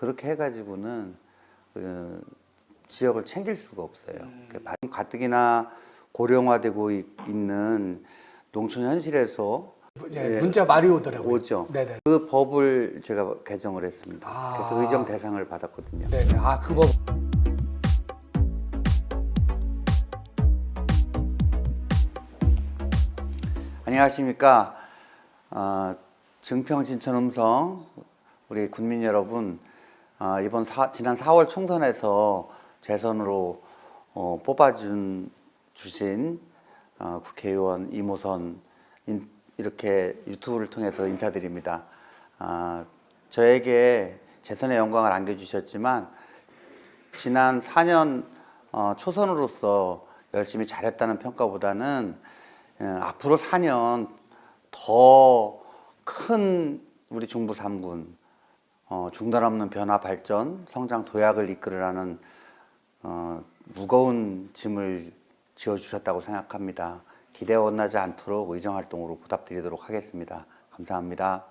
그렇게 해가지고는 지역을 챙길 수가 없어요. 가뜩이나 고령화되고 있는 농촌 현실에서 문자 많이 오더라고요. 오죠. 네네. 그 법을 제가 개정을 했습니다. 아. 그래서 의정 대상을 받았거든요. 네네. 아, 그 법. 안녕하십니까. 증평 진천 음성 우리 군민 여러분, 지난 4월 총선에서 재선으로 주신 국회의원 이모선 이렇게 유튜브를 통해서 인사드립니다. 저에게 재선의 영광을 안겨주셨지만 지난 4년 초선으로서 열심히 잘했다는 평가보다는 앞으로 4년 더 큰 우리 중부 3군 중단 없는 변화 발전 성장 도약을 이끌으라는 무거운 짐을 지어주셨다고 생각합니다. 기대에 원하지 않도록 의정활동으로 보답드리도록 하겠습니다. 감사합니다.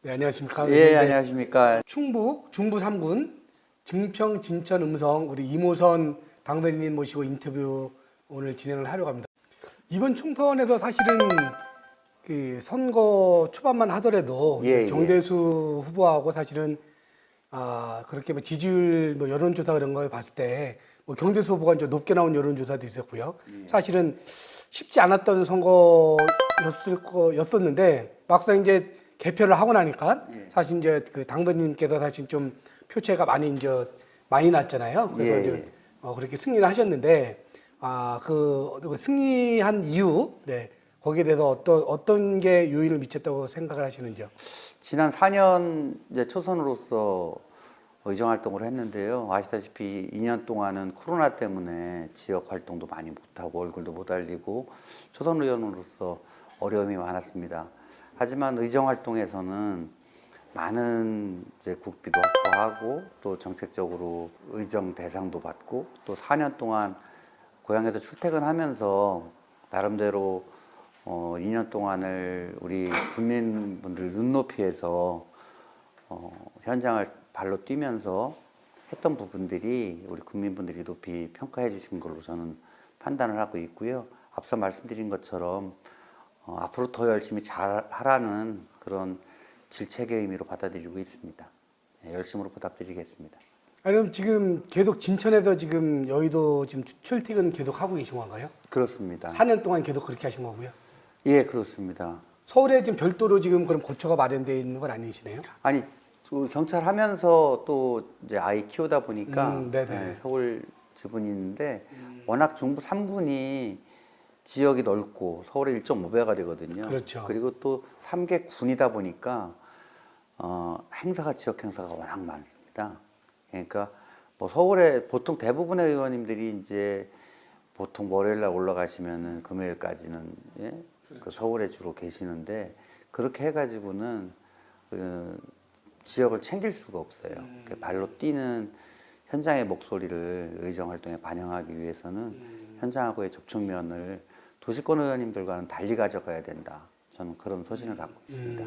네, 안녕하십니까. 예, 안녕하십니까. 충북 중부 3군 증평 진천 음성 우리 이모선 당선인님 모시고 인터뷰 오늘 진행을 하려고 합니다. 이번 총선에서 사실은 그 선거 초반만 하더라도 정대수 후보하고 사실은 그렇게 뭐 지지율 뭐 여론조사 그런 걸 봤을 때 뭐 경대수 후보가 이제 높게 나온 여론조사도 있었고요. 사실은 쉽지 않았던 선거였었는데 막상 이제 개표를 하고 나니까 사실 이제 그 당선인님께서 사실 좀 표체가 많이 났잖아요. 그래서 이제 그렇게 승리를 하셨는데 그 승리한 이유, 거기에 대해서 어떤 게 요인을 미쳤다고 생각을 하시는지요? 지난 4년 이제 초선으로서 의정 활동을 했는데요. 아시다시피 2년 동안은 코로나 때문에 지역 활동도 많이 못하고 얼굴도 못 알리고 초선 의원으로서 어려움이 많았습니다. 하지만 의정 활동에서는 많은 이제 국비도 확보하고 또 정책적으로 의정 대상도 받고 또 4년 동안 고향에서 출퇴근하면서 나름대로 2년 동안을 우리 국민분들 눈높이에서 현장을 발로 뛰면서 했던 부분들이 우리 국민분들이 높이 평가해 주신 걸로 저는 판단을 하고 있고요. 앞서 말씀드린 것처럼 앞으로 더 열심히 잘하라는 그런 질책의 의미로 받아들이고 있습니다. 열심으로 보답드리겠습니다. 그럼 지금 계속 진천에서 지금 여의도 지금 출퇴근 계속 하고 계신 건가요? 그렇습니다. 4년 동안 계속 그렇게 하신 거고요? 예, 그렇습니다. 서울에 지금 별도로 지금 그럼 거처가 마련되어 있는 건 아니시네요? 아니, 경찰 하면서 또 이제 아이 키우다 보니까 서울 지분이 있는데 워낙 중부 3군이 지역이 넓고 서울의 1.5배가 되거든요. 그렇죠. 그리고 또 3개 군이다 보니까 지역 행사가 워낙 많습니다. 그러니까 뭐 서울에 보통 대부분의 의원님들이 이제 보통 월요일 날 올라가시면은 금요일까지는 그 서울에 주로 계시는데 그렇게 해가지고는 지역을 챙길 수가 없어요. 발로 뛰는 현장의 목소리를 의정 활동에 반영하기 위해서는 현장하고의 접촉면을 도시권 의원님들과는 달리 가져가야 된다. 저는 그런 소신을 갖고 있습니다.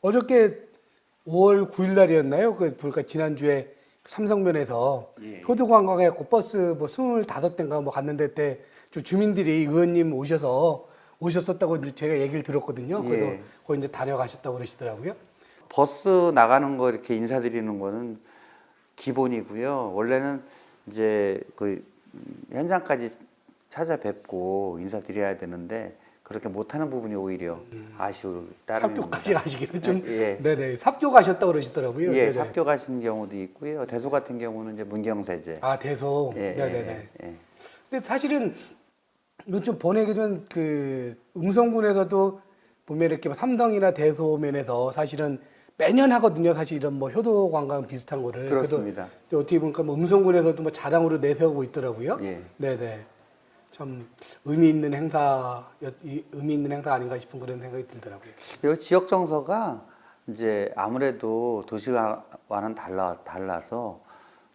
어저께 5월 9일 날이었나요? 보니까 지난주에 삼성면에서 효도관광에 버스 뭐 25대인가 뭐 갔는데 때 주민들이 의원님 오셨었다고 제가 얘기를 들었거든요. 그래서 거기 이제 다녀가셨다고 그러시더라고요. 버스 나가는 거 이렇게 인사드리는 거는 기본이고요. 원래는 이제 그 현장까지 찾아뵙고 인사드려야 되는데 그렇게 못하는 부분이 오히려 아쉬울 따름입니다. 삽교까지 가시기는 좀 네네. 삽교 가셨다고 그러시더라고요. 예, 삽교 가신 경우도 있고요. 대소 같은 경우는 이제 문경세제. 대소. 네네네. 근데 사실은 이건 좀 보내기 전 그 음성군에서도 보면 이렇게 삼성이나 대소 면에서 사실은 매년 하거든요. 사실 이런 뭐 효도 관광 비슷한 거를. 그렇습니다. 또 어떻게 보니까 뭐 음성군에서도 뭐 자랑으로 내세우고 있더라고요. 네네. 참 의미 있는 행사 아닌가 싶은 그런 생각이 들더라고요. 이 지역 정서가 이제 아무래도 도시와는 달라서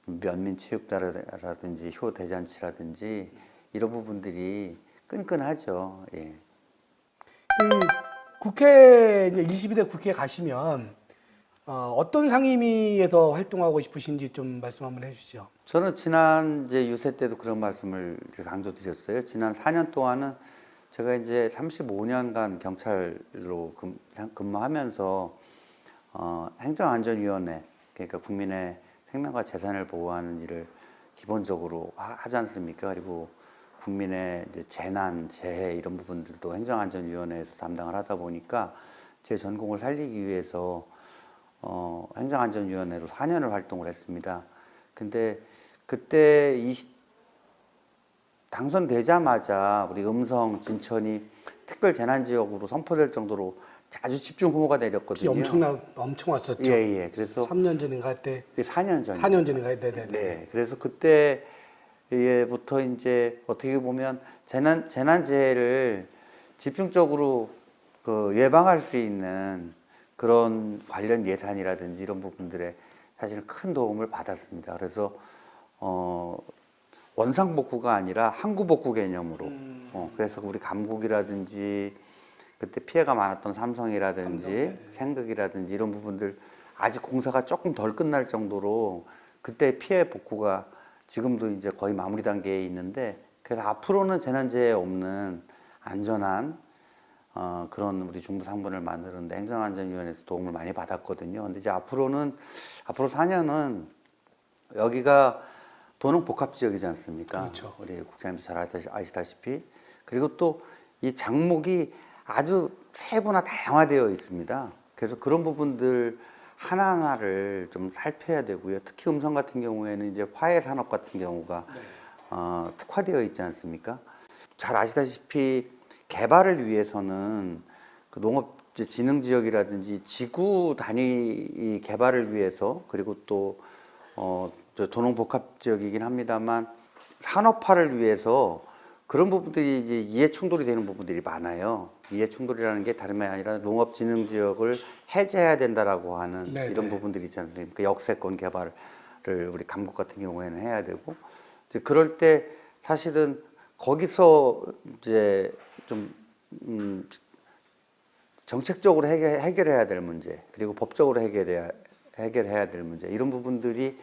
면민체육대라든지 효대잔치라든지 이런 부분들이 끈끈하죠. 국회 이제 22대 국회에 가시면 어떤 상임위에서 활동하고 싶으신지 좀 말씀 한번 해주시죠. 저는 지난 이제 유세 때도 그런 말씀을 이제 강조드렸어요. 지난 4년 동안은 제가 이제 35년간 경찰로 근무하면서 행정안전위원회, 그러니까 국민의 생명과 재산을 보호하는 일을 기본적으로 하지 않습니까? 그리고 국민의 이제 재난, 재해 이런 부분들도 행정안전위원회에서 담당을 하다 보니까 제 전공을 살리기 위해서 행정안전위원회로 4년을 활동을 했습니다. 근데 그때 당선되자마자 우리 음성, 진천이 특별 재난 지역으로 선포될 정도로 아주 집중 호우가 비 내렸거든요. 엄청 왔었죠. 예, 예. 그래서 3년 전인가 할 때, 4년 전. 4년 전인가 할 때, 네. 네. 그래서 그때부터 이제 어떻게 보면 재난재해를 집중적으로 예방할 수 있는 그런 관련 예산이라든지 이런 부분들에 사실 큰 도움을 받았습니다. 그래서 원상복구가 아니라 항구복구 개념으로 그래서 우리 감곡이라든지 그때 피해가 많았던 삼성이라든지 생극이라든지 이런 부분들 아직 공사가 조금 덜 끝날 정도로 그때 피해 복구가 지금도 이제 거의 마무리 단계에 있는데 그래서 앞으로는 재난재해 없는 안전한 그런 우리 중부 상권을 만드는데 행정안전위원회에서 도움을 많이 받았거든요. 근데 이제 앞으로 4년은 여기가 도농복합지역이지 않습니까? 그렇죠. 우리 국장님도 잘 아시다시피. 그리고 또 이 장목이 아주 세분화 다양화되어 있습니다. 그래서 그런 부분들 하나하나를 좀 살펴야 되고요. 특히 음성 같은 경우에는 이제 화훼 산업 같은 경우가 특화되어 있지 않습니까? 잘 아시다시피 개발을 위해서는 그 농업 진흥 지역이라든지 지구 단위 개발을 위해서 그리고 또 도농복합 지역이긴 합니다만 산업화를 위해서 그런 부분들이 이제 이해 충돌이 되는 부분들이 많아요. 이해 충돌이라는 게 다름이 아니라 농업 진흥 지역을 해제해야 된다라고 하는 네네. 이런 부분들이 있지 않습니까? 역세권 개발을 우리 감곡 같은 경우에는 해야 되고 이제 그럴 때 사실은 거기서 이제 좀 정책적으로 해결해야 될 문제 그리고 법적으로 해결해야 될 문제 이런 부분들이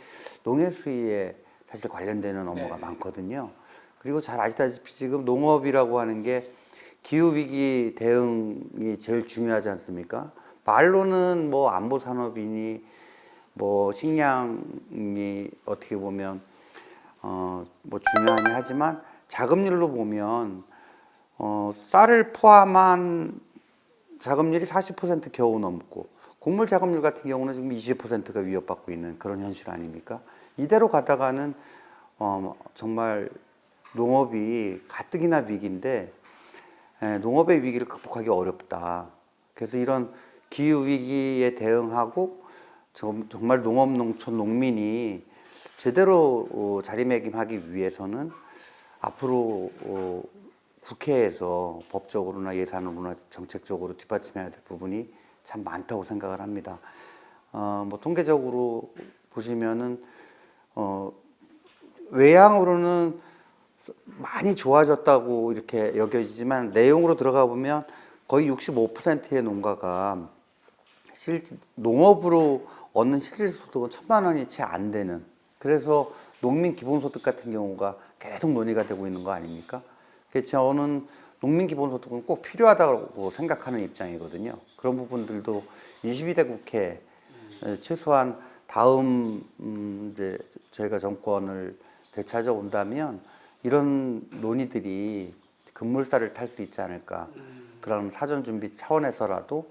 농해 수위에 사실 관련되는 업무가 많거든요. 그리고 잘 아시다시피 지금 농업이라고 하는 게 기후 위기 대응이 제일 중요하지 않습니까? 말로는 뭐 안보 산업이니 뭐 식량이 어떻게 보면 뭐 중요하니 하지만 자급률로 보면 쌀을 포함한 자급률이 40% 겨우 넘고 곡물 자급률 같은 경우는 지금 20%가 위협받고 있는 그런 현실 아닙니까? 이대로 가다가는 정말 농업이 가뜩이나 위기인데 농업의 위기를 극복하기 어렵다. 그래서 이런 기후 위기에 대응하고 정말 농업, 농촌, 농민이 제대로 자리매김하기 위해서는 앞으로 국회에서 법적으로나 예산으로나 정책적으로 뒷받침해야 될 부분이 참 많다고 생각을 합니다. 뭐 통계적으로 보시면은 외향으로는 많이 좋아졌다고 이렇게 여겨지지만 내용으로 들어가 보면 거의 65%의 농가가 농업으로 얻는 실질소득은 1,000만 원이 채 안 되는 그래서 농민 기본소득 같은 경우가 계속 논의가 되고 있는 거 아닙니까? 그래서 저는 농민 기본소득은 꼭 필요하다고 생각하는 입장이거든요. 그런 부분들도 22대 국회 최소한 다음 이제 저희가 정권을 되찾아온다면 이런 논의들이 급물살을 탈 수 있지 않을까 그런 사전 준비 차원에서라도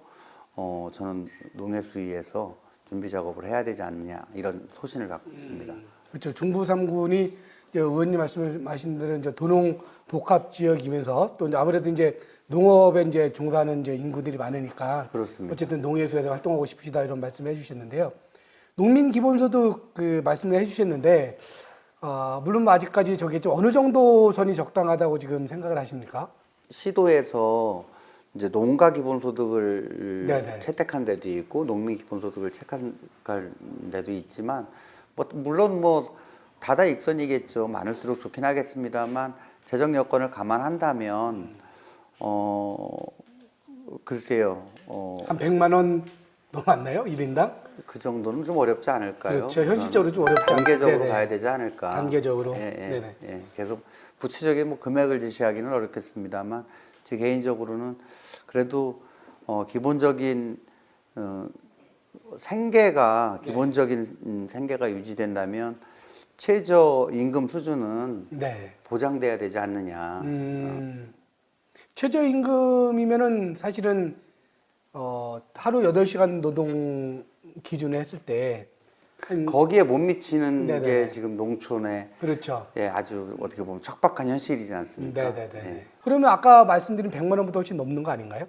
저는 농해수위에서 준비 작업을 해야 되지 않느냐 이런 소신을 갖고 있습니다. 그렇죠. 중부 3군이 의원님 말씀하신 대로 이제 도농 복합 지역이면서 또 이제 아무래도 이제 농업에 이제 종사하는 이제 인구들이 많으니까 그렇습니다. 어쨌든 농해수에서 활동하고 싶으시다 이런 말씀을 해주셨는데요. 농민 기본소득 그 말씀을 해주셨는데 물론 뭐 아직까지 저게 좀 어느 정도 선이 적당하다고 지금 생각을 하십니까? 시도에서 이제 농가 기본소득을 네네. 채택한 데도 있고 농민 기본소득을 채택한 데도 있지만 뭐 물론 뭐 다다익선이겠죠. 많을수록 좋긴 하겠습니다만 재정 여건을 감안한다면 글쎄요. 한 100만 원 너무 많나요? 1인당? 그 정도는 좀 어렵지 않을까요? 그렇죠. 현실적으로 좀 어렵지 않을까요? 단계적으로 네네. 가야 되지 않을까? 단계적으로. 예, 네네. 계속 구체적인 뭐 금액을 제시하기는 어렵겠습니다만 제 개인적으로는 그래도 기본적인 생계가 네. 기본적인 생계가 유지된다면 최저 임금 수준은 네. 보장돼야 되지 않느냐. 최저임금이면은 사실은 하루 8시간 노동 기준을 했을 때 거기에 못 미치는 네네네. 게 지금 농촌의 그렇죠. 아주 어떻게 보면 척박한 현실이지 않습니까? 네네네. 예. 그러면 아까 말씀드린 100만 원보다 훨씬 넘는 거 아닌가요?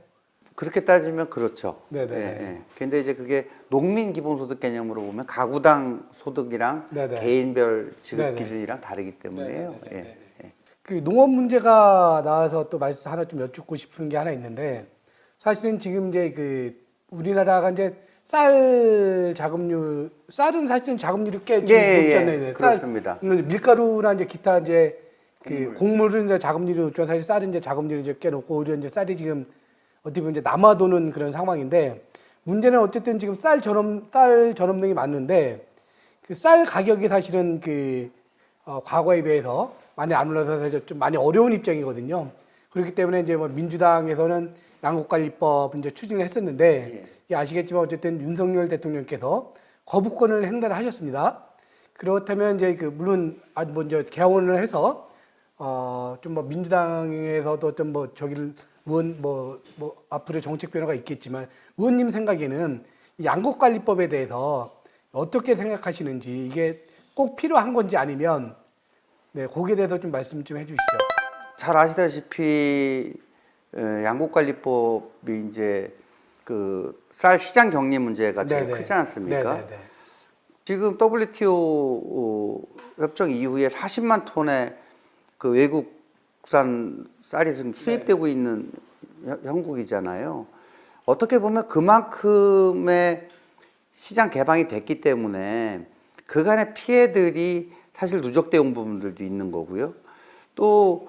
그렇게 따지면 그렇죠. 네네. 근데 이제 그게 농민 기본소득 개념으로 보면 가구당 소득이랑 네네. 개인별 지급 네네. 기준이랑 다르기 때문에요. 네네네. 예. 그 농업 문제가 나와서 또 말씀 하나 좀 여쭙고 싶은 게 하나 있는데 사실은 지금 이제 그 우리나라가 이제 쌀 자급률 쌀은 사실은 자급률이 꽤 높잖아요. 그렇습니다. 밀가루나 이제 기타 이제 그 곡물은 이제 자급률이 높지만 사실 쌀은 이제 자급률이 이제 꽤 높고 오히려 이제 쌀이 지금 어떻게 보면 이제 남아도는 그런 상황인데 문제는 어쨌든 지금 쌀 전업능이 많은데 그 쌀 가격이 사실은 그 과거에 비해서 많이 안 올라서 사실 좀 많이 어려운 입장이거든요. 그렇기 때문에 이제 뭐 민주당에서는 양곡관리법 이제 추진을 했었는데 이게 아시겠지만 어쨌든 윤석열 대통령께서 거부권을 행사를 하셨습니다. 그렇다면 이제 그 물론 아주 먼저 개원을 해서 좀 뭐 민주당에서도 어떤 뭐 저기를 의원 뭐 앞으로 정책 변화가 있겠지만 의원님 생각에는 이 양곡관리법에 대해서 어떻게 생각하시는지 이게 꼭 필요한 건지 아니면 네, 거기에 대해서 좀 말씀 좀 해주시죠. 잘 아시다시피 양곡관리법이 이제 그 쌀 시장 격리 문제가 제일 네네. 크지 않습니까? 네네네. 지금 WTO 협정 이후에 40만 톤의 그 외국산 쌀이 지금 수입되고 있는 형국이잖아요. 어떻게 보면 그만큼의 시장 개방이 됐기 때문에 그간의 피해들이 사실 누적되어 온 부분들도 있는 거고요. 또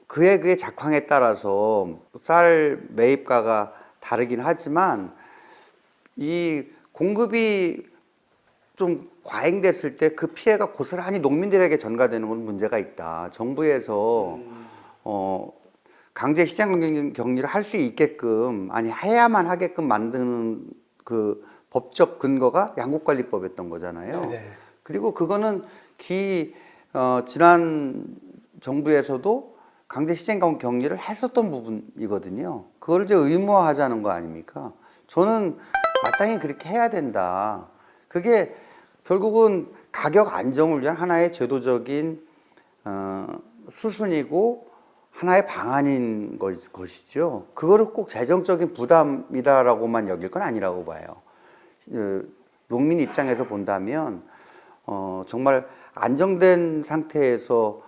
그의 작황에 따라서 쌀 매입가가 다르긴 하지만 이 공급이 좀 과잉됐을 때 그 피해가 고스란히 농민들에게 전가되는 건 문제가 있다. 정부에서 강제 시장 격리를 할 수 있게끔 아니 해야만 하게끔 만드는 그 법적 근거가 양곡관리법이었던 거잖아요. 네네. 그리고 그거는 지난 정부에서도 강제 시장 격리를 했었던 부분이거든요. 그걸 이제 의무화하자는 거 아닙니까? 저는 마땅히 그렇게 해야 된다. 그게 결국은 가격 안정을 위한 하나의 제도적인 수순이고 하나의 방안인 것이죠. 그거를 꼭 재정적인 부담이다라고만 여길 건 아니라고 봐요. 농민 입장에서 본다면 정말 안정된 상태에서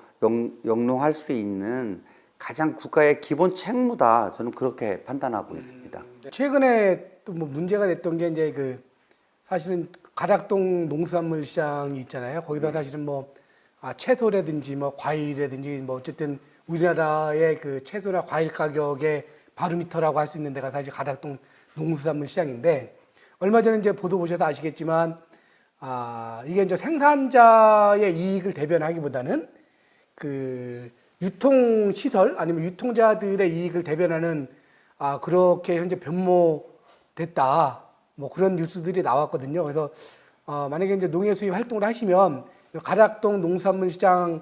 영농할 수 있는 가장 국가의 기본 책무다. 저는 그렇게 판단하고 있습니다. 최근에 또 뭐 문제가 됐던 게 이제 그 사실은 가락동 농수산물 시장이 있잖아요. 거기다 사실은 뭐 채소라든지 뭐 과일이라든지 뭐 어쨌든 우리나라의 그 채소나 과일 가격의 바로미터라고 할 수 있는 데가 사실 가락동 농수산물 시장인데 얼마 전에 이제 보도 보셔서 아시겠지만 이게 이제 생산자의 이익을 대변하기보다는 그 유통 시설 아니면 유통자들의 이익을 대변하는 그렇게 현재 변모됐다. 뭐 그런 뉴스들이 나왔거든요. 그래서 만약에 이제 농해 수입 활동을 하시면 가락동 농산물 시장에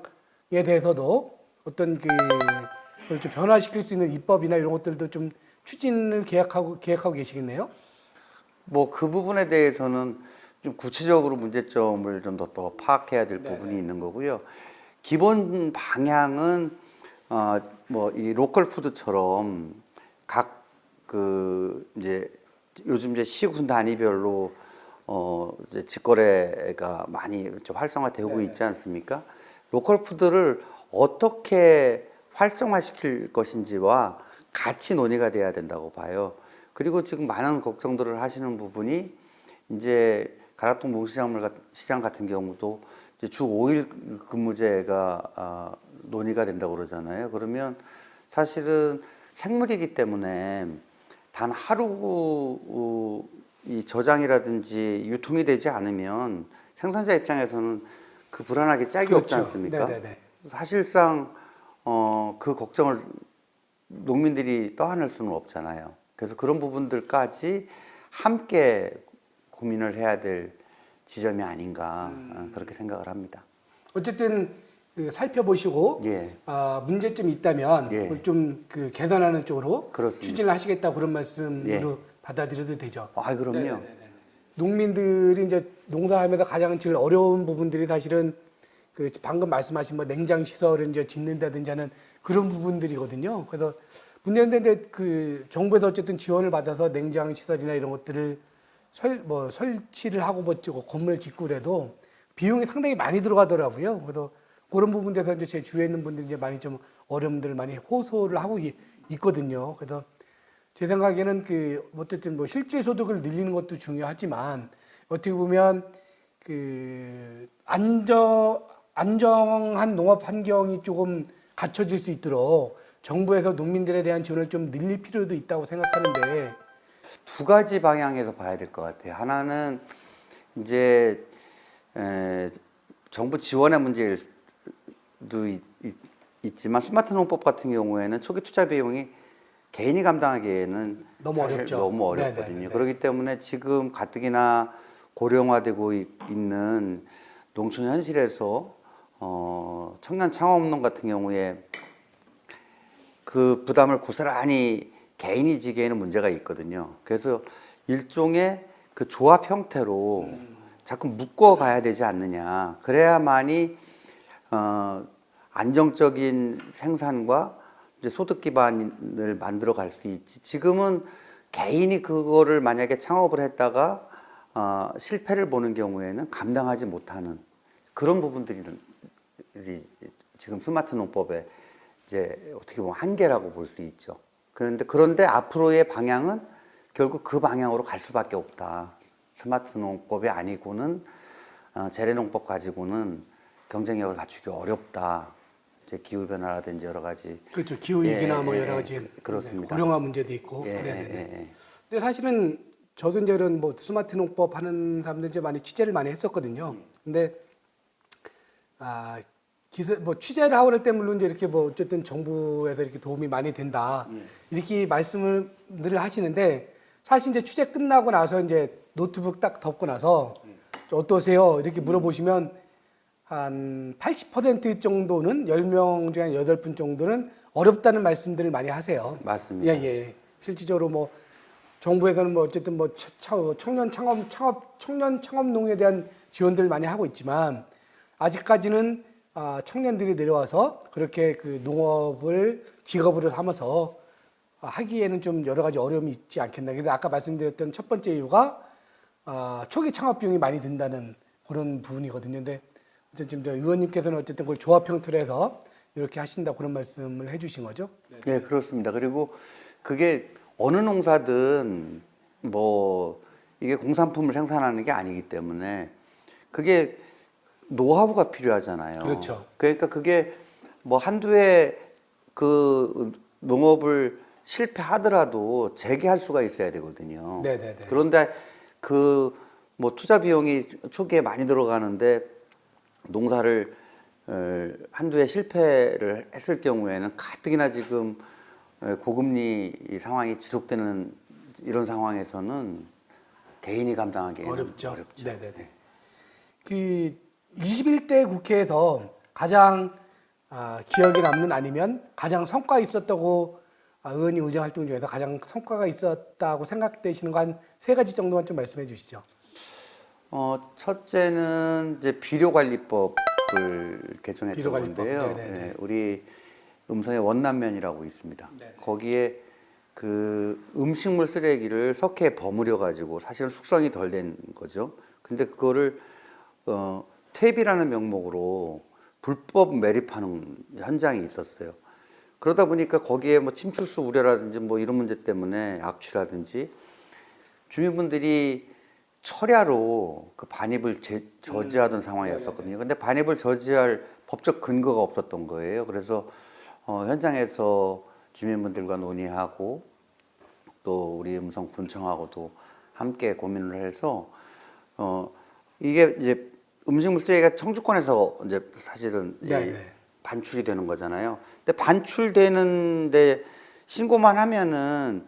대해서도 어떤 그걸 좀 변화시킬 수 있는 입법이나 이런 것들도 좀 추진을 계획하고 계시겠네요. 뭐 그 부분에 대해서는 좀 구체적으로 문제점을 좀 더 파악해야 될 부분이 있는 거고요. 기본 방향은 뭐 이 로컬 푸드처럼 각 이제 요즘 이제 시군 단위별로 이제 직거래가 많이 좀 활성화되고 있지 않습니까? 로컬 푸드를 어떻게 활성화시킬 것인지와 같이 논의가 돼야 된다고 봐요. 그리고 지금 많은 걱정들을 하시는 부분이 이제 가락동 농시장 같은 경우도 이제 주 5일 근무제가 논의가 된다고 그러잖아요. 그러면 사실은 생물이기 때문에 단 하루 이 저장이라든지 유통이 되지 않으면 생산자 입장에서는 그 불안하게 짝이 없지 그렇죠. 않습니까? 네네네. 사실상 그 걱정을 농민들이 떠안을 수는 없잖아요. 그래서 그런 부분들까지 함께 고민을 해야 될 지점이 아닌가 그렇게 생각을 합니다. 어쨌든 그 살펴보시고 예, 문제점이 있다면 예. 그걸 좀그 개선하는 쪽으로 그렇습니다. 추진을 하시겠다 그런 말씀으로 예. 받아들여도 되죠. 아, 그럼요. 네네네네. 농민들이 이제 농사하면서 가장 제일 어려운 부분들이 사실은 그 방금 말씀하신 뭐 냉장 시설을 이제 짓는다든지 하는 그런 부분들이거든요. 그래서 문제는 이제 그 정부에서 어쨌든 지원을 받아서 냉장 시설이나 이런 것들을 설치를 하고 뭐 건물을 짓고 그래도 비용이 상당히 많이 들어가더라고요. 그래서 그런 부분에서 이제 제 주위에 있는 분들이 이제 많이 좀 어려움들을 많이 호소를 하고 있거든요. 그래서 제 생각에는 그 어쨌든 뭐 실질 소득을 늘리는 것도 중요하지만 어떻게 보면 그 안정한 농업 환경이 조금 갖춰질 수 있도록 정부에서 농민들에 대한 지원을 좀 늘릴 필요도 있다고 생각하는데 두 가지 방향에서 봐야 될 것 같아요. 하나는 이제 정부 지원의 문제도 있지만 스마트 농법 같은 경우에는 초기 투자 비용이 개인이 감당하기에는 너무 사실 어렵죠. 너무 어렵거든요. 네네네. 그렇기 때문에 지금 가뜩이나 고령화되고 있는 농촌 현실에서 청년 창업농 같은 경우에 그 부담을 고스란히 개인이 지기에는 문제가 있거든요. 그래서 일종의 그 조합 형태로 자꾸 묶어 가야 되지 않느냐. 그래야만이 안정적인 생산과 이제 소득 기반을 만들어 갈 수 있지. 지금은 개인이 그거를 만약에 창업을 했다가 실패를 보는 경우에는 감당하지 못하는 그런 부분들이 지금 스마트 농법의 이제 어떻게 보면 한계라고 볼 수 있죠. 그런데 앞으로의 방향은 결국 그 방향으로 갈 수밖에 없다. 스마트 농법이 아니고는 재래농법 가지고는 경쟁력을 갖추기 어렵다. 이제 기후 변화라든지 여러 가지. 그렇죠. 기후 위기나 뭐 여러 가지 그렇습니다. 고령화 문제도 있고. 예, 네네네. 예. 근데 사실은 저도 이제 이런 뭐 스마트 농법 하는 사람들 이제 많이 취재를 많이 했었거든요. 근데 뭐 취재를 하고 그럴 때 물론 이제 이렇게 뭐 어쨌든 정부에서 이렇게 도움이 많이 된다 이렇게 말씀을 늘 하시는데 사실 이제 취재 끝나고 나서 이제 노트북 딱 덮고 나서 어떠세요? 이렇게 물어보시면 한 80% 정도는 10명 중에 한 8분 정도는 어렵다는 말씀들을 많이 하세요. 맞습니다. 예, 예. 실질적으로 뭐 정부에서는 뭐 어쨌든 뭐 청년 창업 농에 대한 지원들을 많이 하고 있지만 아직까지는 청년들이 내려와서 그렇게 그 농업을 직업으로 삼아서 하기에는 좀 여러 가지 어려움이 있지 않겠나. 근데 아까 말씀드렸던 첫 번째 이유가 초기 창업 비용이 많이 든다는 그런 부분이거든요. 근데 지금 의원님께서는 어쨌든 그걸 조합 형태로 해서 이렇게 하신다 그런 말씀을 해주신 거죠? 네, 그렇습니다. 그리고 그게 어느 농사든 뭐 이게 공산품을 생산하는 게 아니기 때문에 그게 노하우가 필요하잖아요. 그렇죠. 그러니까 그게 뭐 한두 해 그 농업을 실패하더라도 재개할 수가 있어야 되거든요. 네네네. 그런데 그 뭐 투자 비용이 초기에 많이 들어가는데 농사를 한두 해 실패를 했을 경우에는 가뜩이나 지금 고금리 상황이 지속되는 이런 상황에서는 개인이 감당하기에는 어렵죠. 네네네. 네. 그 21대 국회에서 가장 기억에 남는 아니면 가장 성과 있었다고 의원님 의정 활동 중에서 가장 성과가 있었다고 생각되시는 거 한 3가지 정도만 좀 말씀해 주시죠. 첫째는 이제 비료관리법을 개정했던 비료관리법. 건데요. 네네네. 네, 우리 음성에 원남면이라고 있습니다. 네네. 거기에 그 음식물 쓰레기를 석회에 버무려 가지고 사실은 숙성이 덜 된 거죠. 근데 그거를 퇴비라는 명목으로 불법 매립하는 현장이 있었어요. 그러다 보니까 거기에 뭐 침출수 우려라든지 뭐 이런 문제 때문에 악취라든지 주민분들이 철야로 그 반입을 저지하던 상황이었었거든요. 근데 반입을 저지할 법적 근거가 없었던 거예요. 그래서 현장에서 주민분들과 논의하고 또 우리 음성 군청하고도 함께 고민을 해서 이게 이제 음식물 쓰레기가 청주권에서 이제 사실은 반출이 되는 거잖아요. 근데 반출되는데 신고만 하면은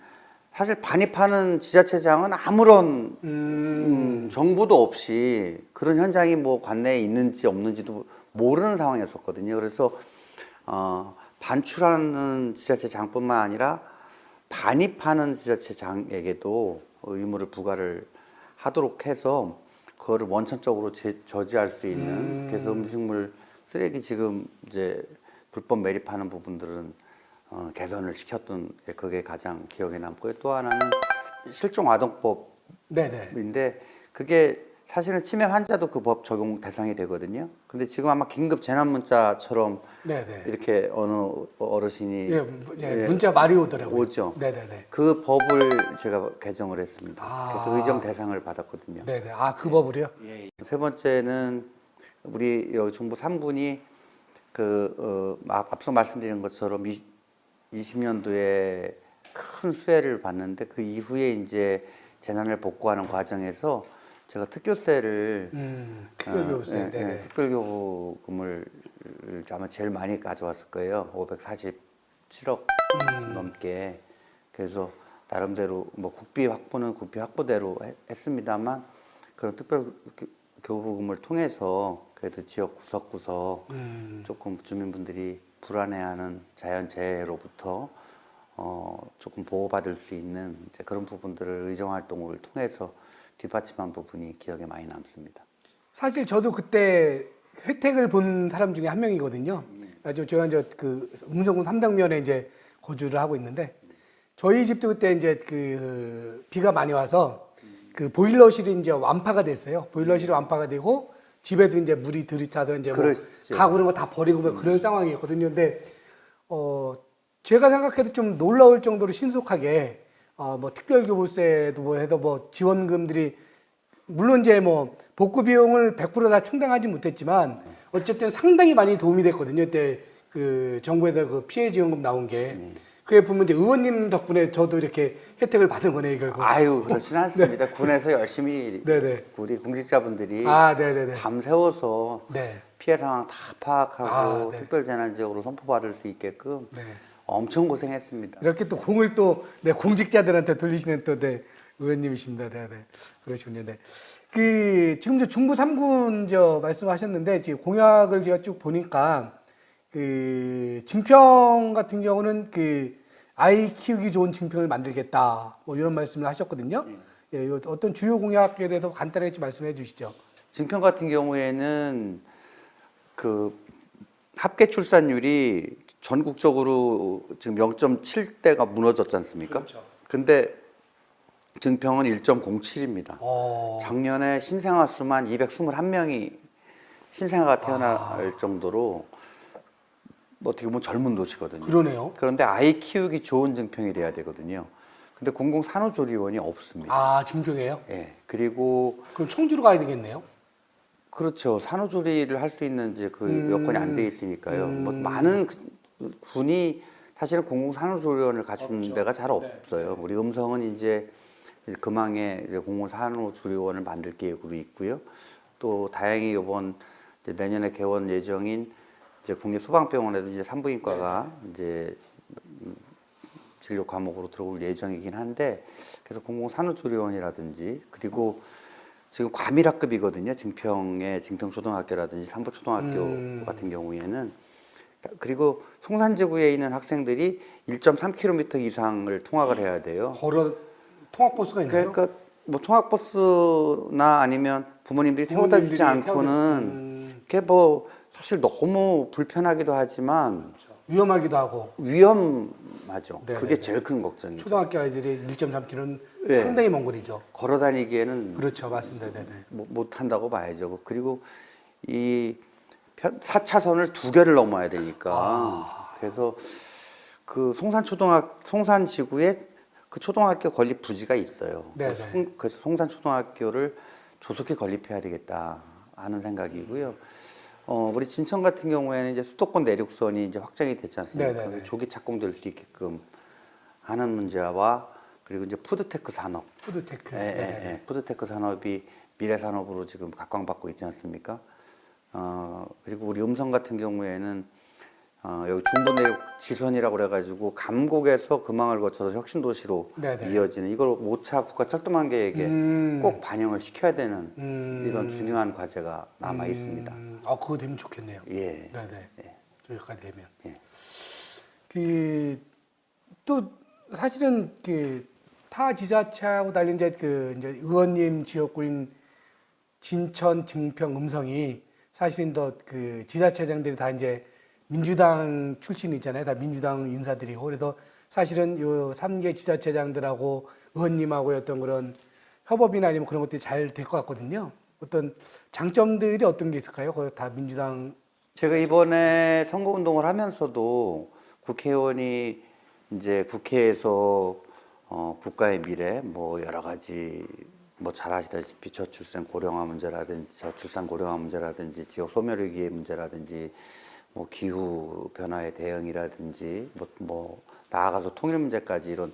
사실 반입하는 지자체장은 아무런 정보도 없이 그런 현장이 뭐 관내에 있는지 없는지도 모르는 상황이었었거든요. 그래서 반출하는 지자체장뿐만 아니라 반입하는 지자체장에게도 의무를 부과를 하도록 해서 그거를 원천적으로 저지할 수 있는 그래서 음식물 쓰레기 지금 이제 불법 매립하는 부분들은 개선을 시켰던 게 그게 가장 기억에 남고요. 또 하나는 실종아동법인데 그게 사실은 치매 환자도 그 법 적용 대상이 되거든요. 근데 지금 아마 긴급 재난 문자처럼 이렇게 어느 어르신이 문자 말이 오더라고요. 오죠. 그 법을 제가 개정을 했습니다. 그래서 의정 대상을 받았거든요. 그 법을요? 세 번째는 우리 여기 중부 3분이 앞서 말씀드린 것처럼 20년도에 큰 수혜를 받는데 그 이후에 이제 재난을 복구하는 과정에서 제가 특교세를 특별교부세, 특별교부금을 아마 제일 많이 가져왔을 거예요. 547억 넘게. 그래서 나름대로 뭐 국비 확보는 국비 확보대로 했습니다만 그런 특별교부금을 통해서 그래도 지역 구석구석 조금 주민분들이 불안해하는 자연재해로부터 조금 보호받을 수 있는 이제 그런 부분들을 의정활동을 통해서 뒷받침한 부분이 기억에 많이 남습니다. 사실 저도 그때 혜택을 본 사람 중에 한 명이거든요. 제가 이제 그 음성군 삼당면에 이제 거주를 하고 있는데 저희 집도 그때 이제 그 비가 많이 와서 그 보일러실이 이제 완파가 됐어요. 보일러실이 완파가 되고 집에도 이제 물이 들이차서 이제 뭐 가구 이런 거 다 버리고 그런 상황이었거든요. 근데 제가 생각해도 좀 놀라울 정도로 신속하게 뭐 특별교부세도 뭐 해도 뭐 지원금들이 물론 이제 뭐 복구 비용을 100% 다 충당하지 못했지만 어쨌든 상당히 많이 도움이 됐거든요. 그때 그 정부에서 그 피해 지원금 나온 게 그게 보면 이제 의원님 덕분에 저도 이렇게 혜택을 받은 거네요, 결국. 아유, 그렇지는 않습니다. 군에서 열심히 우리 공직자분들이 밤새워서 피해 상황 다 파악하고 특별재난지역으로 선포받을 수 있게끔 엄청 고생했습니다. 이렇게 또 공을 또 공직자들한테 돌리시는 또 의원님이십니다. 그러시군요. 그 지금 중부 3군 말씀하셨는데 지금 공약을 제가 쭉 보니까 그 증평 같은 경우는 그 아이 키우기 좋은 증평을 만들겠다 뭐 이런 말씀을 하셨거든요. 어떤 주요 공약에 대해서 간단하게 좀 말씀해 주시죠. 증평 같은 경우에는 그 합계 출산율이 전국적으로 지금 0.7대가 무너졌지 않습니까? 그렇죠. 근데 증평은 1.07입니다. 작년에 신생아 수만 221명이 신생아가 태어날 정도로 어떻게 보면 젊은 도시거든요. 그러네요. 그런데 아이 키우기 좋은 증평이 돼야 되거든요. 근데 공공산후조리원이 없습니다. 증평이에요? 예. 그리고 그럼 청주로 가야 되겠네요. 그렇죠. 산후조리를 할 수 있는 이제 그 여건이 안 돼 있으니까요. 뭐 많은 군이 사실은 공공산후조리원을 갖춘 데가 잘 없어요. 우리 음성은 이제 금왕에 이제 공공산후조리원을 만들 계획으로 있고요. 또 다행히 이번 이제 내년에 개원 예정인 이제 국립소방병원에도 이제 산부인과가 이제 진료 과목으로 들어올 예정이긴 한데 그래서 공공산후조리원이라든지 그리고 지금 과밀학급이거든요. 증평의 증평초등학교라든지 삼부초등학교 같은 경우에는 그리고 송산지구에 있는 학생들이 1.3km 이상을 통학을 해야 돼요. 걸어 통학버스가 있나요? 그러니까 뭐 통학버스나 아니면 부모님들이 태워다 주지 않고는 그게 뭐 사실 너무 불편하기도 하지만 위험하기도 하고 위험하죠. 그게 제일 큰 걱정이죠. 초등학교 아이들이 1.3km는 상당히 먼 거리죠. 걸어 다니기에는 그렇죠, 맞습니다. 못 한다고 봐야죠. 그리고 이 4차선을 2개를 넘어야 되니까 그래서 그 송산지구에 그 초등학교 건립 부지가 있어요. 그래서 송산초등학교를 조속히 건립해야 되겠다 하는 생각이고요. 우리 진천 같은 경우에는 이제 수도권 내륙선이 이제 확장이 됐지 않습니까? 조기 착공될 수 있게끔 하는 문제와 그리고 이제 푸드테크 산업, 푸드테크. 예, 예, 예. 푸드테크 산업이 미래 산업으로 지금 각광받고 있지 않습니까? 그리고 우리 음성 같은 경우에는 여기 중부내륙 지선이라고 그래가지고 감곡에서 금왕을 거쳐서 혁신도시로 네네. 이어지는 이걸 5차 국가철도망 계획에 꼭 반영을 시켜야 되는 이런 중요한 과제가 남아 있습니다. 그거 되면 좋겠네요. 예. 네네. 예. 저기까지 되면. 예. 또 사실은 타 지자체하고 달리 이제 이제 의원님 지역구인 진천, 증평, 음성이 사실은 더 지자체장들이 다 이제 민주당 출신이잖아요. 다 민주당 인사들이고. 그래서 사실은 요 3개 지자체장들하고 의원님하고의 어떤 그런 협업이나 아니면 그런 것들이 잘 될 것 같거든요. 어떤 장점들이 어떤 게 있을까요? 거기 다 민주당. 제가 이번에 선거운동을 하면서도 국회의원이 이제 국회에서 국가의 미래 뭐 여러 가지 뭐 잘 아시다시피 저출산 고령화 문제라든지 저출산 고령화 문제라든지 지역 소멸위기의 문제라든지 뭐 기후 변화의 대응이라든지 뭐 나아가서 통일 문제까지 이런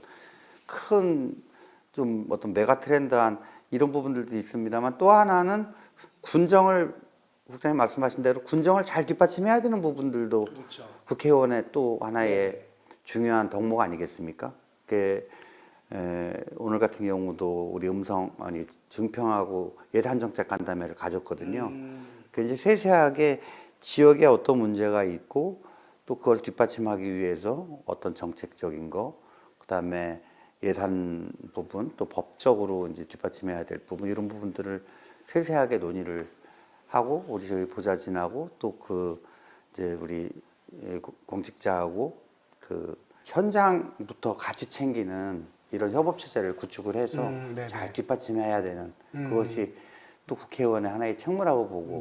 큰 좀 어떤 메가 트렌드한 이런 부분들도 있습니다만 또 하나는 군정을 국장님 말씀하신 대로 군정을 잘 뒷받침해야 되는 부분들도 그렇죠. 국회의원의 또 하나의 중요한 덕목 아니겠습니까? 오늘 같은 경우도 우리 증평하고 예산정책 간담회를 가졌거든요. 이제 세세하게 지역에 어떤 문제가 있고 또 그걸 뒷받침하기 위해서 어떤 정책적인 거, 그다음에 예산 부분, 또 법적으로 이제 뒷받침해야 될 부분 이런 부분들을 세세하게 논의를 하고 우리 저희 보좌진하고 또 이제 우리 공직자하고 현장부터 같이 챙기는 이런 협업 체제를 구축을 해서 잘 뒷받침해야 되는 그것이 또 국회의원의 하나의 책무라고 보고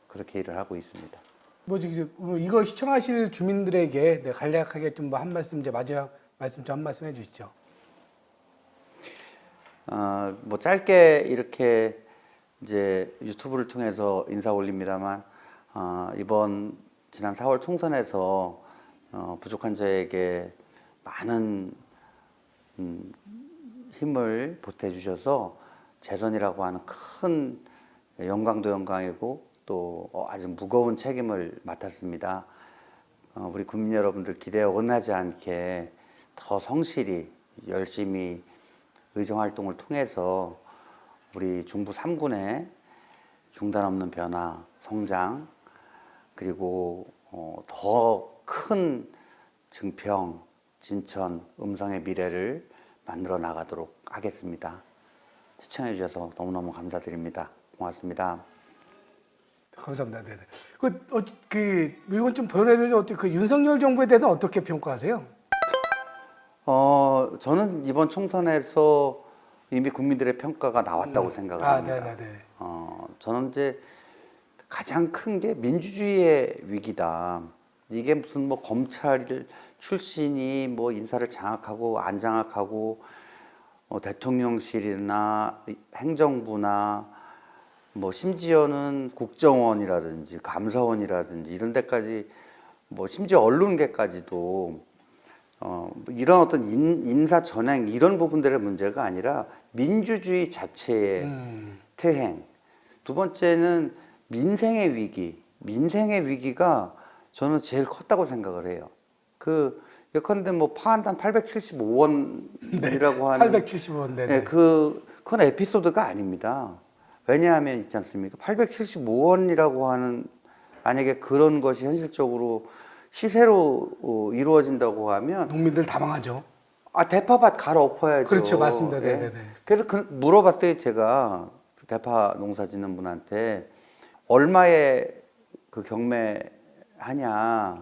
그렇게 일을 하고 있습니다. 이거 시청하실 주민들에게 간략하게 좀 한 말씀 이제 마지막 말씀 좀 한 말씀 해주시죠. 뭐 짧게 이렇게 이제 유튜브를 통해서 인사 올립니다만 지난 4월 총선에서 부족한 저에게 많은 힘을 보태주셔서 재선이라고 하는 큰 영광도 영광이고 또 아주 무거운 책임을 맡았습니다. 우리 국민 여러분들 기대에 어긋나지 않게 더 성실히 열심히 의정활동을 통해서 우리 중부 3군의 중단 없는 변화, 성장 그리고 더 큰 증평, 진천, 음성의 미래를 만들어 나가도록 하겠습니다. 시청해 주셔서 너무너무 감사드립니다. 고맙습니다. 감사합니다. 네네. 이건 좀 변화를 어떻게 윤석열 정부에 대해서 어떻게 평가하세요? 저는 이번 총선에서 이미 국민들의 평가가 나왔다고 생각을 합니다. 저는 이제 가장 큰 게 민주주의의 위기다. 이게 무슨 뭐 검찰 출신이 뭐 인사를 장악하고 안 장악하고 대통령실이나 행정부나 뭐 심지어는 국정원이라든지 감사원이라든지 이런 데까지 뭐 심지어 언론계까지도 이런 어떤 인사 전행 이런 부분들의 문제가 아니라 민주주의 자체의 퇴행. 두 번째는 민생의 위기. 민생의 위기가 저는 제일 컸다고 생각을 해요. 예컨대 뭐 파한단 875원이라고 하는 875원. 네, 그건 에피소드가 아닙니다. 왜냐하면 있지 않습니까? 875원이라고 하는 만약에 그런 것이 현실적으로 시세로 이루어진다고 하면 농민들 다 망하죠. 대파밭 갈아엎어야죠. 그렇죠, 맞습니다. 예. 네네네. 그래서 물어봤더니 제가 대파 농사 짓는 분한테 얼마에 경매하냐.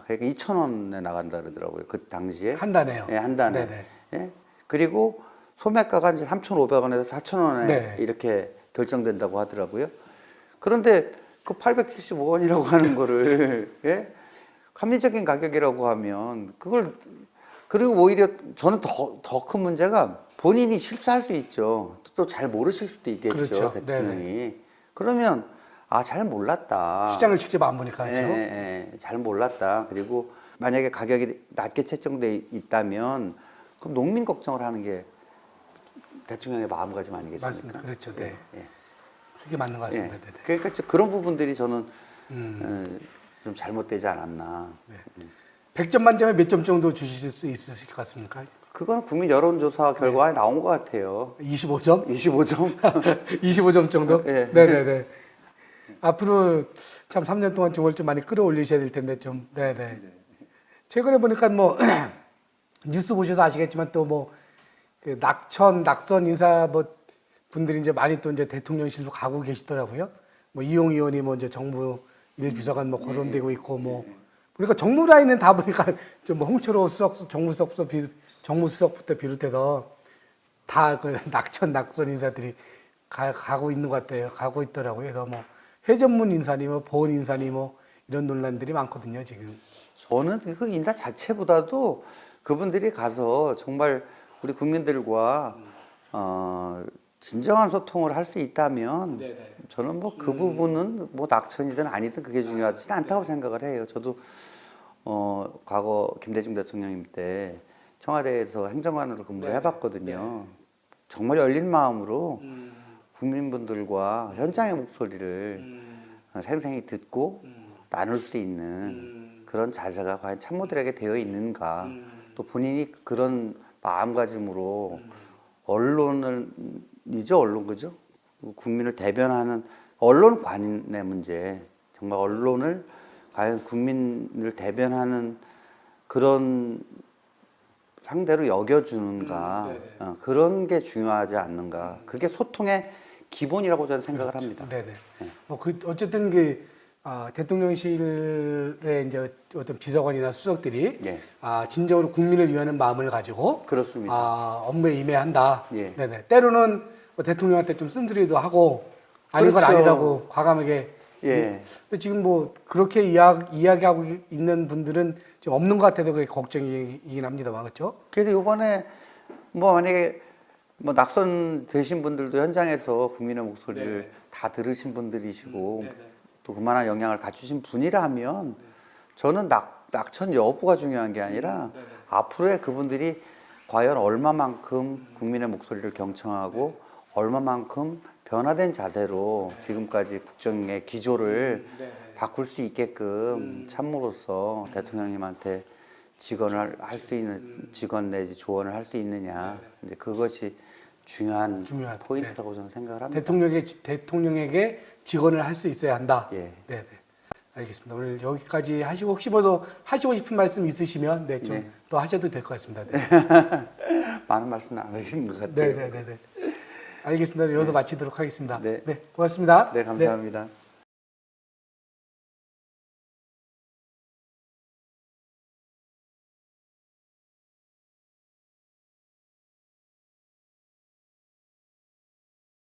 그러니까 2,000원에 나간다 그러더라고요. 그 당시에. 한 단에요. 네, 한 단에. 네네. 예? 그리고 소매가가 이제 3,500원에서 4,000원에 네. 이렇게 결정된다고 하더라고요. 그런데 그 875원이라고 하는 거를 예? 합리적인 가격이라고 하면 그리고 오히려 저는 더 큰 문제가 본인이 실수할 수 있죠. 또 잘 모르실 수도 있겠죠. 그렇죠. 대통령이. 네네. 그러면 잘 몰랐다. 시장을 직접 안 보니까 그렇죠. 잘 몰랐다. 그리고 만약에 가격이 낮게 책정돼 있다면 그럼 농민 걱정을 하는 게 대통령의 마음가짐 아니겠습니까? 맞습니다. 그렇죠. 네. 예. 그게 맞는 것 예. 같습니다. 네. 네. 그러니까 그런 부분들이 저는 좀 잘못되지 않았나. 100점 만점에 몇 점 정도 주실 수 있으실 것 같습니까? 그건 국민 여론조사 결과에 나온 것 같아요. 25점? 25점? 25점 정도? 예. 네네네. 앞으로 참 3년 동안 저걸 좀 많이 끌어올리셔야 될 텐데 좀. 네네. 최근에 보니까 뭐 뉴스 보셔서 아시겠지만 또 뭐 그 낙선 인사 뭐 분들이 이제 많이 또 이제 대통령실로 가고 계시더라고요. 뭐 이용 의원이 뭐 이제 정부 일비서관 뭐 거론되고 있고 뭐 그러니까 정무 라인은 다 보니까 좀 뭐 홍철호 수석 정무수석부터 비롯해서 다 그 낙선 인사들이 가고 있는 것 같아요. 가고 있더라고요. 그래서 뭐 회전문 인사니 뭐 보훈 인사니 뭐 이런 논란들이 많거든요, 지금. 저는 그 인사 자체보다도 그분들이 가서 정말 우리 국민들과 진정한 소통을 할 수 있다면 저는 뭐 그 부분은 뭐 낙천이든 아니든 그게 중요하지 않다고 생각을 해요. 저도 과거 김대중 대통령님 때 청와대에서 행정관으로 근무를 해봤거든요. 정말 열린 마음으로 국민분들과 현장의 목소리를 생생히 듣고 나눌 수 있는 그런 자세가 과연 참모들에게 되어 있는가. 또 본인이 그런 마음가짐으로 언론 그죠? 국민을 대변하는 언론관의 문제, 정말 언론을 과연 국민을 대변하는 그런 상대로 여겨주는가, 그런 게 중요하지 않는가. 그게 소통의 기본이라고 저는 생각을 합니다. 네네. 어쨌든 대통령실의 이제 어떤 비서관이나 수석들이 예. 진정으로 국민을 위하는 마음을 가지고 그렇습니다. 업무에 임해한다. 예. 네네. 때로는 뭐 대통령한테 좀 쓴소리도 하고 아닌 건 그렇죠. 아니라고 과감하게. 예. 근데 지금 뭐 그렇게 이야기하고 있는 분들은 지금 없는 것 같아도 그게 걱정이긴 합니다만 그렇죠? 그래서 이번에 뭐 만약에 뭐 낙선 되신 분들도 현장에서 국민의 목소리를 다 들으신 분들이시고 또 그만한 영향을 갖추신 분이라면 저는 낙천 여부가 중요한 게 아니라 앞으로의 그분들이 과연 얼마만큼 국민의 목소리를 경청하고 얼마만큼 변화된 자세로 지금까지 국정의 기조를 바꿀 수 있게끔 참모로서 대통령님한테 직언을 할 수 있는 직언 내지 조언을 할 수 있느냐 이제 그것이 중요한 포인트라고 저는 생각을 합니다. 대통령에게 직언을 할 수 있어야 한다. 예. 네, 알겠습니다. 오늘 여기까지 하시고 혹시 뭐 더 하시고 싶은 말씀 있으시면 좀 더 하셔도 될 것 같습니다. 네. 많은 말씀 안 하신 것 같아요. 네. 알겠습니다. 여기서 마치도록 하겠습니다. 네. 고맙습니다. 네, 감사합니다.